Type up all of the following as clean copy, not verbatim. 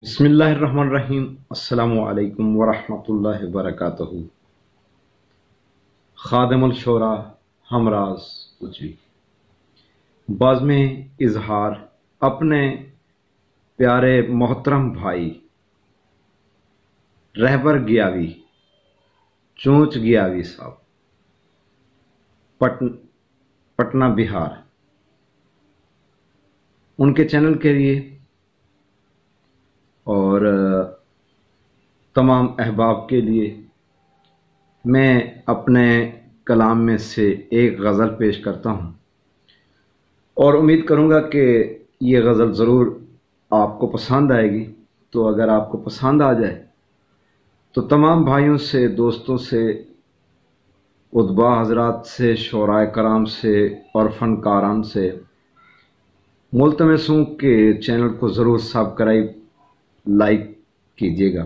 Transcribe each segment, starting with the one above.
بسم اللہ الرحمن الرحیم۔ السلام علیکم ورحمۃ اللہ وبرکاتہ۔ خادم الشورا ہمراز اجوی بازم اظہار اپنے پیارے محترم بھائی رہبر گیاوی چونچ گیاوی صاحب پٹنہ بہار، ان کے چینل کے لیے اور تمام احباب کے لیے میں اپنے کلام میں سے ایک غزل پیش کرتا ہوں اور امید کروں گا کہ یہ غزل ضرور آپ کو پسند آئے گی۔ تو اگر آپ کو پسند آ جائے تو تمام بھائیوں سے، دوستوں سے، ادباء حضرات سے، شعراء کرام سے اور فنکاران سے ملتمس ہوں کہ چینل کو ضرور سبسکرائب لائک کیجیے گا۔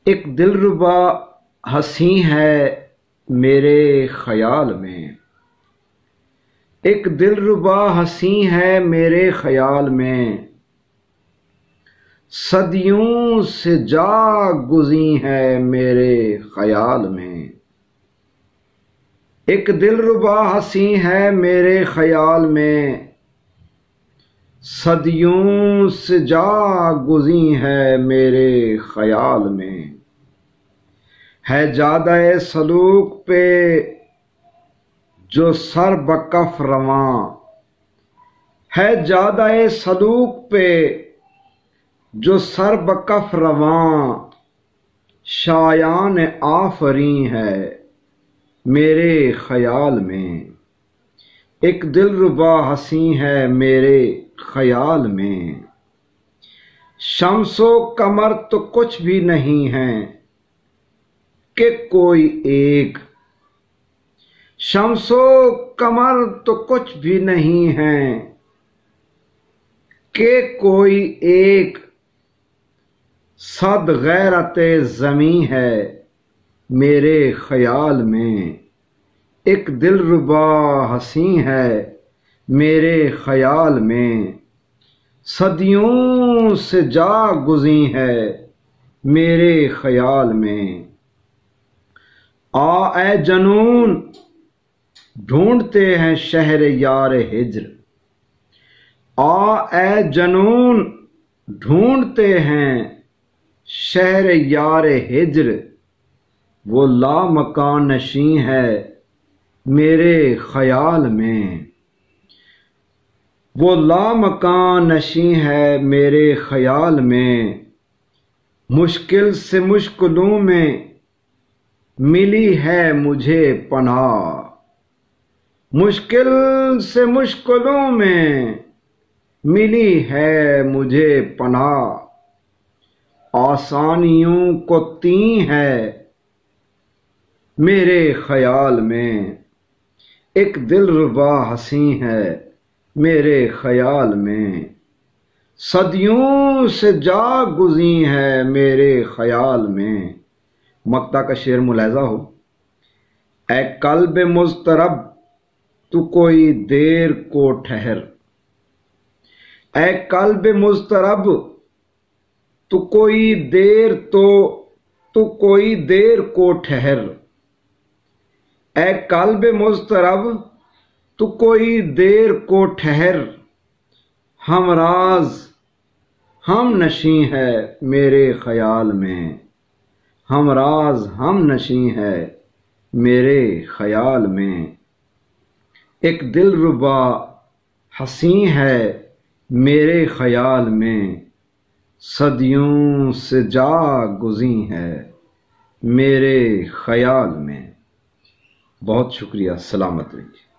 ایک دلربا ہنسی ہے میرے خیال میں، ایک دلربا ہنسی ہے میرے خیال میں، صدیوں سے جا گزی ہے میرے خیال میں، ایک دلربا ہنسی ہے میرے خیال میں، صدیوں سے جا گزی ہے میرے خیال میں، ہے جادہ سلوک پہ جو سر بکف رواں، ہے جادہ سلوک پہ جو سر بکف رواں، شایان آفریں ہے میرے خیال میں، ایک دلربا ہنسی ہے میرے خیال میں، شمس و قمر تو کچھ بھی نہیں ہے کہ کوئی ایک، شمس و قمر تو کچھ بھی نہیں ہے کہ کوئی ایک، صد غیرت زمیں ہے میرے خیال میں، ایک دلربا ہنسی ہے میرے خیال میں، صدیوں سے جا گزی ہے میرے خیال میں، آ اے جنون ڈھونڈتے ہیں شہر یار ہجر، آ اے جنون ڈھونڈتے ہیں شہر یار ہجر، وہ لامکان نشیں ہے میرے خیال میں، وہ لامکان نشیں ہے میرے خیال میں، مشکل سے مشکلوں میں ملی ہے مجھے پناہ، مشکل سے مشکلوں میں ملی ہے مجھے پناہ، آسانیوں کو تیں ہے میرے خیال میں، ایک دلربا ہنسی ہے میرے خیال میں، صدیوں سے جا گزی ہے میرے خیال میں۔ مقطع کا شعر ملاحظہ ہو۔ اے قلب مضطرب تو کوئی دیر کو ٹھہر، اے قلب مضطرب تو کوئی دیر کو ٹھہر، اے قلب مضطرب تو کوئی دیر کو ٹھہر، ہم راز ہم نشیں ہے میرے خیال میں، ہم راز ہم نشیں ہے میرے خیال میں، ایک دلربا ہنسی ہے میرے خیال میں، صدیوں سے جا گزی ہے میرے خیال میں۔ بہت شکریہ، سلامت رہیے۔